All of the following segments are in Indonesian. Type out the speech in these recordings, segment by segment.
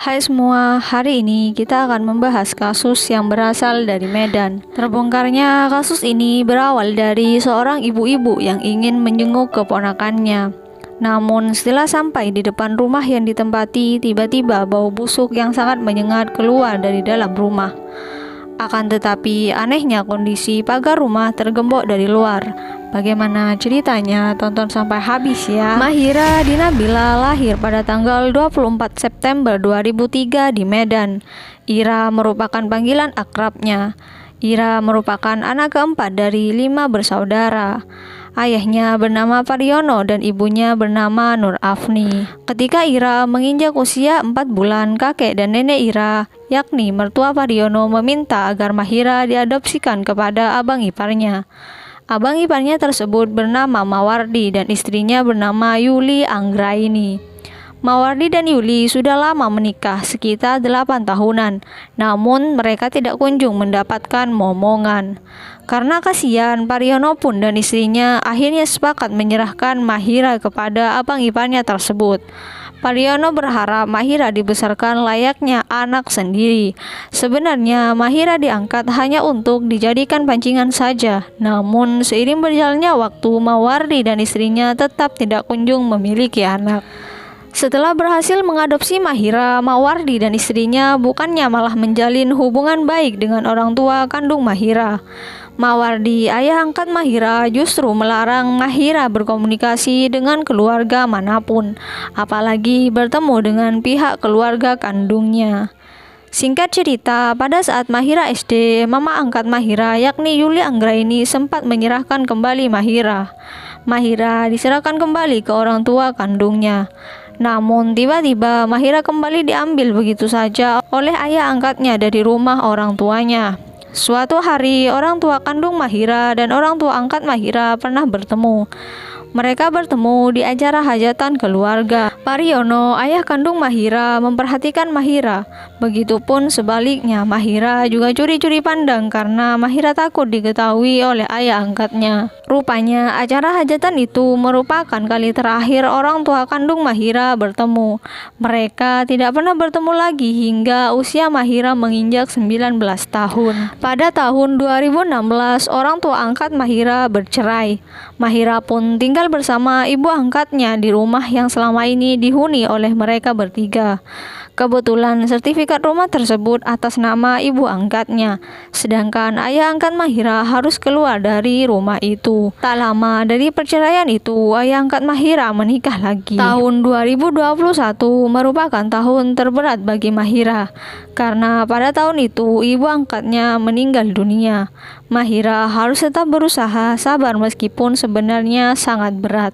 Hai semua, hari ini kita akan membahas kasus yang berasal dari Medan. Terbongkarnya kasus ini berawal dari seorang ibu-ibu yang ingin menjenguk keponakannya. Namun setelah sampai di depan rumah yang ditempati, tiba-tiba bau busuk yang sangat menyengat keluar dari dalam rumah. Akan tetapi anehnya kondisi pagar rumah tergembok dari luar. Bagaimana ceritanya? Tonton sampai habis ya. Mahira Dinabila lahir pada tanggal 24 September 2003 di Medan. Ira merupakan panggilan akrabnya. Ira merupakan anak keempat dari 5 bersaudara. Ayahnya bernama Pariono dan ibunya bernama Nur Afni. Ketika Ira menginjak usia 4 bulan, kakek dan nenek Ira, yakni mertua Pariono, meminta agar Mahira diadopsikan kepada abang iparnya. Abang iparnya tersebut bernama Mawardi dan istrinya bernama Yuli Anggraini. Mawardi dan Yuli sudah lama menikah, sekitar 8 tahunan, namun mereka tidak kunjung mendapatkan momongan. Karena kasihan, Pariono pun dan istrinya akhirnya sepakat menyerahkan Mahira kepada abang iparnya tersebut. Pariono berharap Mahira dibesarkan layaknya anak sendiri. Sebenarnya Mahira diangkat hanya untuk dijadikan pancingan saja. Namun seiring berjalannya waktu, Mawardi dan istrinya tetap tidak kunjung memiliki anak. Setelah berhasil mengadopsi Mahira, Mawardi dan istrinya bukannya malah menjalin hubungan baik dengan orang tua kandung Mahira. Mawardi, ayah angkat Mahira, justru melarang Mahira berkomunikasi dengan keluarga manapun, apalagi bertemu dengan pihak keluarga kandungnya. Singkat cerita, pada saat Mahira SD, mama angkat Mahira yakni Yuli Anggraini sempat menyerahkan kembali Mahira. Mahira diserahkan kembali ke orang tua kandungnya. Namun tiba-tiba Mahira kembali diambil begitu saja oleh ayah angkatnya dari rumah orang tuanya. Suatu hari orang tua kandung Mahira dan orang tua angkat Mahira pernah bertemu. Mereka bertemu di acara hajatan keluarga. Pariono, ayah kandung Mahira, memperhatikan Mahira. Begitupun sebaliknya, Mahira juga curi-curi pandang karena Mahira takut diketahui oleh ayah angkatnya. Rupanya acara hajatan itu merupakan kali terakhir orang tua kandung Mahira bertemu. Mereka tidak pernah bertemu lagi hingga usia Mahira menginjak 19 tahun. Pada tahun 2016, orang tua angkat Mahira bercerai. Mahira pun tinggal bersama ibu angkatnya di rumah yang selama ini dihuni oleh mereka bertiga. Kebetulan sertifikat rumah tersebut atas nama ibu angkatnya, sedangkan ayah angkat Mahira harus keluar dari rumah itu. Tak lama dari perceraian itu, ayah angkat Mahira menikah lagi. Tahun 2021 merupakan tahun terberat bagi Mahira, karena pada tahun itu ibu angkatnya meninggal dunia. Mahira harus tetap berusaha sabar meskipun sebenarnya sangat berat.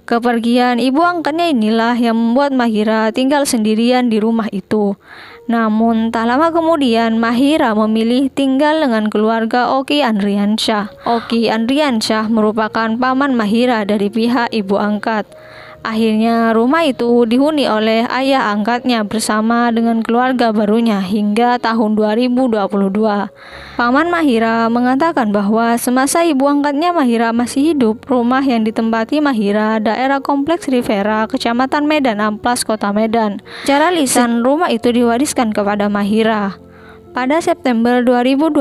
Kepergian ibu angkatnya inilah yang membuat Mahira tinggal sendirian di rumah itu. Namun tak lama kemudian Mahira memilih tinggal dengan keluarga Oki Andriansyah. Oki Andriansyah merupakan paman Mahira dari pihak ibu angkat. Akhirnya rumah itu dihuni oleh ayah angkatnya bersama dengan keluarga barunya hingga tahun 2022. Paman Mahira mengatakan bahwa semasa ibu angkatnya Mahira masih hidup, rumah yang ditempati Mahira daerah Kompleks Rivera, Kecamatan Medan Amplas, Kota Medan. Secara lisan rumah itu diwariskan kepada Mahira. Pada September 2022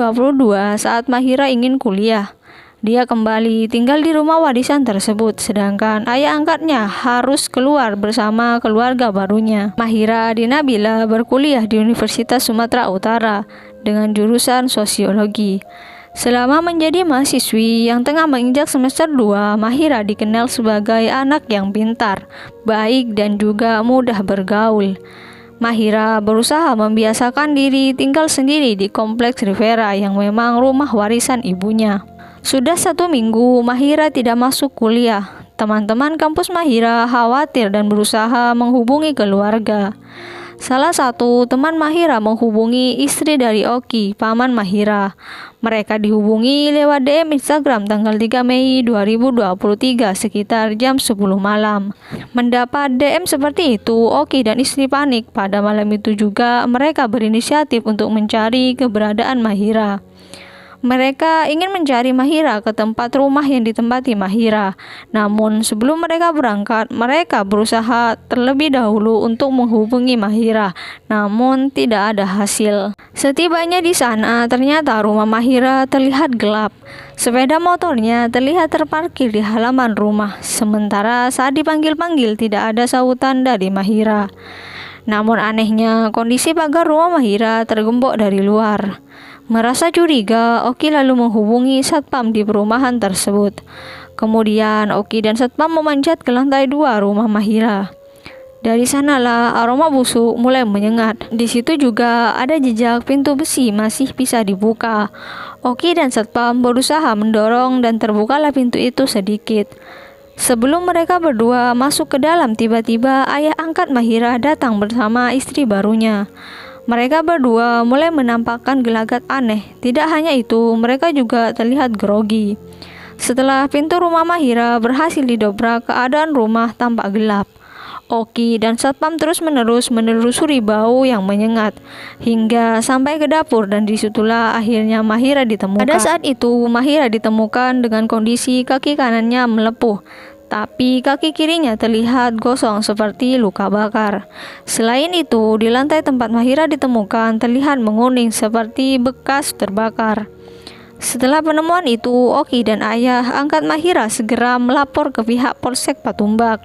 saat Mahira ingin kuliah, dia kembali tinggal di rumah warisan tersebut, sedangkan ayah angkatnya harus keluar bersama keluarga barunya. Mahira Dinabila berkuliah di Universitas Sumatera Utara dengan jurusan sosiologi. Selama menjadi mahasiswi yang tengah menginjak semester 2, Mahira dikenal sebagai anak yang pintar, baik dan juga mudah bergaul. Mahira berusaha membiasakan diri tinggal sendiri di Kompleks Rivera yang memang rumah warisan ibunya. Sudah 1 minggu Mahira tidak masuk kuliah. Teman-teman kampus Mahira khawatir dan berusaha menghubungi keluarga. Salah satu teman Mahira menghubungi istri dari Oki, paman Mahira. Mereka dihubungi lewat DM Instagram tanggal 3 Mei 2023 sekitar jam 10 malam. Mendapat DM seperti itu, Oki dan istri panik. Pada malam itu juga mereka berinisiatif untuk mencari keberadaan Mahira. Mereka ingin mencari Mahira ke tempat rumah yang ditempati Mahira. Namun sebelum mereka berangkat, mereka berusaha terlebih dahulu untuk menghubungi Mahira, namun tidak ada hasil. Setibanya di sana, ternyata rumah Mahira terlihat gelap. Sepeda motornya terlihat terparkir di halaman rumah, sementara saat dipanggil-panggil tidak ada sahutan dari Mahira. Namun anehnya, kondisi pagar rumah Mahira tergembok dari luar. Merasa curiga, Oki lalu menghubungi satpam di perumahan tersebut. Kemudian Oki dan satpam memanjat ke lantai 2 rumah Mahira. Dari sanalah aroma busuk mulai menyengat. Di situ juga ada jejak pintu besi masih bisa dibuka. Oki dan satpam berusaha mendorong dan terbukalah pintu itu sedikit. Sebelum mereka berdua masuk ke dalam, tiba-tiba ayah angkat Mahira datang bersama istri barunya. Mereka berdua mulai menampakkan gelagat aneh. Tidak hanya itu, mereka juga terlihat grogi. Setelah pintu rumah Mahira berhasil didobrak, keadaan rumah tampak gelap. Oki dan satpam terus-menerus menelusuri bau yang menyengat hingga sampai ke dapur, dan disitulah akhirnya Mahira ditemukan. Pada saat itu Mahira ditemukan dengan kondisi kaki kanannya melepuh, tapi kaki kirinya terlihat gosong seperti luka bakar. Selain itu, di lantai tempat Mahira ditemukan terlihat menguning seperti bekas terbakar. Setelah penemuan itu, Oki dan ayah angkat Mahira segera melapor ke pihak Polsek Patumbak.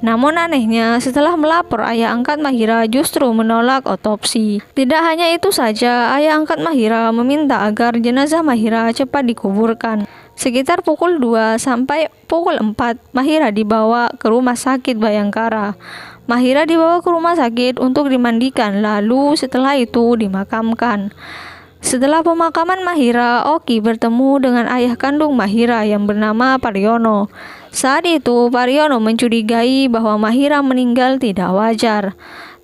Namun anehnya, setelah melapor, ayah angkat Mahira justru menolak otopsi. Tidak hanya itu saja, ayah angkat Mahira meminta agar jenazah Mahira cepat dikuburkan. Sekitar pukul 2 sampai pukul 4, Mahira dibawa ke rumah sakit Bayangkara. Mahira dibawa ke rumah sakit untuk dimandikan, lalu setelah itu dimakamkan. Setelah pemakaman Mahira, Oki bertemu dengan ayah kandung Mahira yang bernama Pariono. Saat itu, Pariono mencurigai bahwa Mahira meninggal tidak wajar.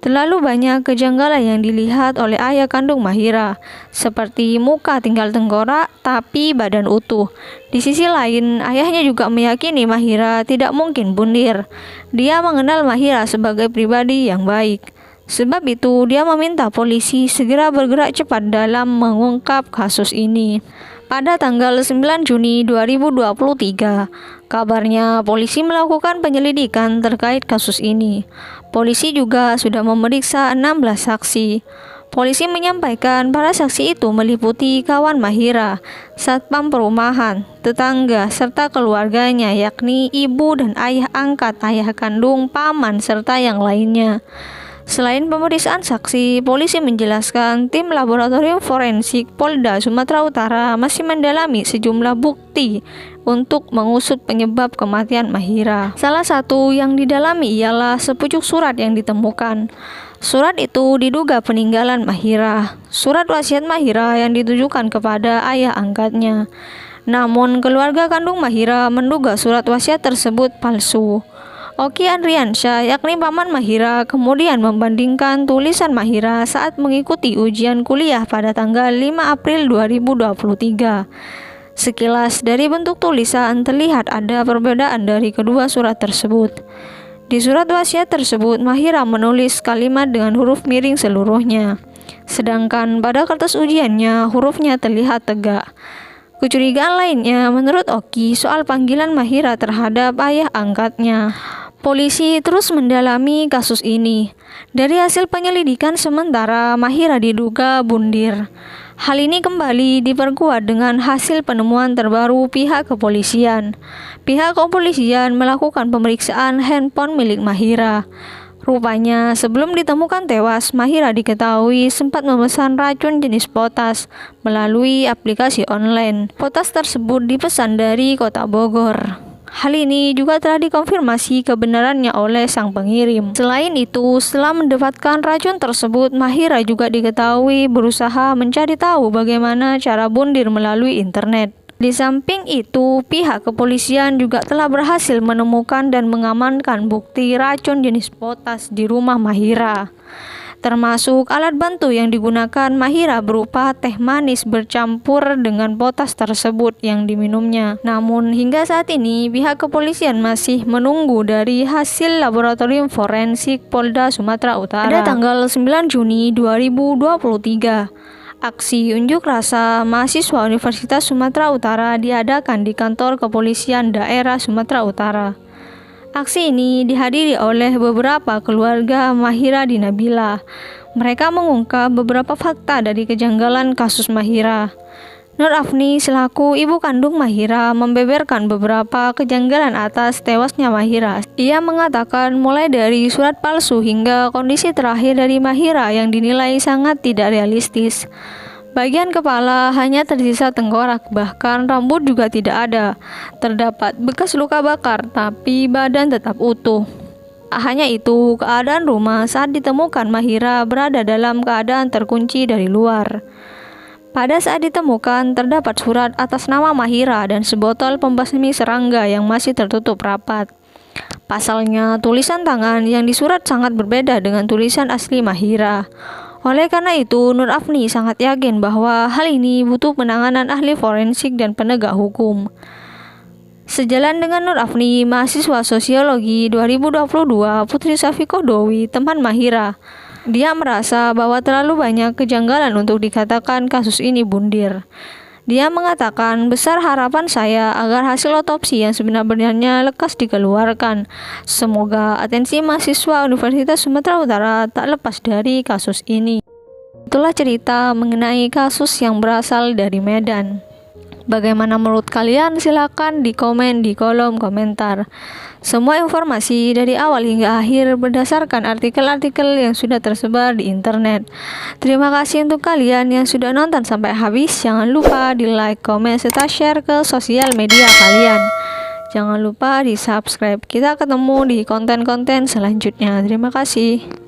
Terlalu banyak kejanggalan yang dilihat oleh ayah kandung Mahira, seperti muka tinggal tengkorak tapi badan utuh. Di sisi lain, ayahnya juga meyakini Mahira tidak mungkin bundir. Dia mengenal Mahira sebagai pribadi yang baik. Sebab itu, dia meminta polisi segera bergerak cepat dalam mengungkap kasus ini. Pada tanggal 9 Juni 2023, kabarnya polisi melakukan penyelidikan terkait kasus ini. Polisi juga sudah memeriksa 16 saksi. Polisi menyampaikan para saksi itu meliputi kawan Mahira, satpam perumahan, tetangga, serta keluarganya, yakni ibu dan ayah angkat, ayah kandung, paman, serta yang lainnya. Selain pemeriksaan saksi, polisi menjelaskan tim laboratorium forensik Polda Sumatera Utara masih mendalami sejumlah bukti untuk mengusut penyebab kematian Mahira. Salah satu yang didalami ialah sepucuk surat yang ditemukan. Surat itu diduga peninggalan Mahira, surat wasiat Mahira yang ditujukan kepada ayah angkatnya. Namun, keluarga kandung Mahira menduga surat wasiat tersebut palsu. Oki Andriansyah, yakni paman Mahira, kemudian membandingkan tulisan Mahira saat mengikuti ujian kuliah pada tanggal 5 April 2023. Sekilas dari bentuk tulisan terlihat ada perbedaan dari kedua surat tersebut. Di surat wasiat tersebut, Mahira menulis kalimat dengan huruf miring seluruhnya. Sedangkan pada kertas ujiannya, hurufnya terlihat tegak. Kecurigaan lainnya menurut Oki soal panggilan Mahira terhadap ayah angkatnya. Polisi terus mendalami kasus ini. Dari hasil penyelidikan sementara, Mahira diduga bundir. Hal ini kembali diperkuat dengan hasil penemuan terbaru pihak kepolisian. Pihak kepolisian melakukan pemeriksaan handphone milik Mahira. Rupanya, sebelum ditemukan tewas, Mahira diketahui sempat memesan racun jenis potas melalui aplikasi online. Potas tersebut dipesan dari kota Bogor. Hal ini juga telah dikonfirmasi kebenarannya oleh sang pengirim. Selain itu, setelah mendapatkan racun tersebut, Mahira juga diketahui berusaha mencari tahu bagaimana cara bundir melalui internet. Di samping itu, pihak kepolisian juga telah berhasil menemukan dan mengamankan bukti racun jenis potas di rumah Mahira. Termasuk alat bantu yang digunakan Mahira berupa teh manis bercampur dengan potas tersebut yang diminumnya. Namun hingga saat ini pihak kepolisian masih menunggu dari hasil laboratorium forensik Polda Sumatera Utara. Pada tanggal 9 Juni 2023, Aksi unjuk rasa mahasiswa Universitas Sumatera Utara diadakan di kantor kepolisian daerah Sumatera Utara. Aksi ini dihadiri oleh beberapa keluarga Mahira Dinabila. Mereka mengungkap beberapa fakta dari kejanggalan kasus Mahira. Nur Afni selaku ibu kandung Mahira membeberkan beberapa kejanggalan atas tewasnya Mahira. Ia mengatakan mulai dari surat palsu hingga kondisi terakhir dari Mahira yang dinilai sangat tidak realistis. Bagian kepala hanya tersisa tengkorak, bahkan rambut juga tidak ada. Terdapat bekas luka bakar, tapi badan tetap utuh. Hanya itu, keadaan rumah saat ditemukan Mahira berada dalam keadaan terkunci dari luar. Pada saat ditemukan, terdapat surat atas nama Mahira dan sebotol pembasmi serangga yang masih tertutup rapat. Pasalnya, tulisan tangan yang disurat sangat berbeda dengan tulisan asli Mahira. Oleh karena itu, Nur Afni sangat yakin bahwa hal ini butuh penanganan ahli forensik dan penegak hukum. Sejalan dengan Nur Afni, mahasiswa sosiologi 2022 Putri Safikoh Dowi, teman Mahira, dia merasa bahwa terlalu banyak kejanggalan untuk dikatakan kasus ini bundir. Dia mengatakan, besar harapan saya agar hasil otopsi yang sebenarnya lekas dikeluarkan. Semoga atensi mahasiswa Universitas Sumatera Utara tak lepas dari kasus ini. Itulah cerita mengenai kasus yang berasal dari Medan. Bagaimana menurut kalian? Silakan di komen di kolom komentar. Semua informasi dari awal hingga akhir berdasarkan artikel-artikel yang sudah tersebar di internet. Terima kasih untuk kalian yang sudah nonton sampai habis. Jangan lupa di like, komen, serta share ke sosial media kalian. Jangan lupa di subscribe. Kita ketemu di konten-konten selanjutnya. Terima kasih.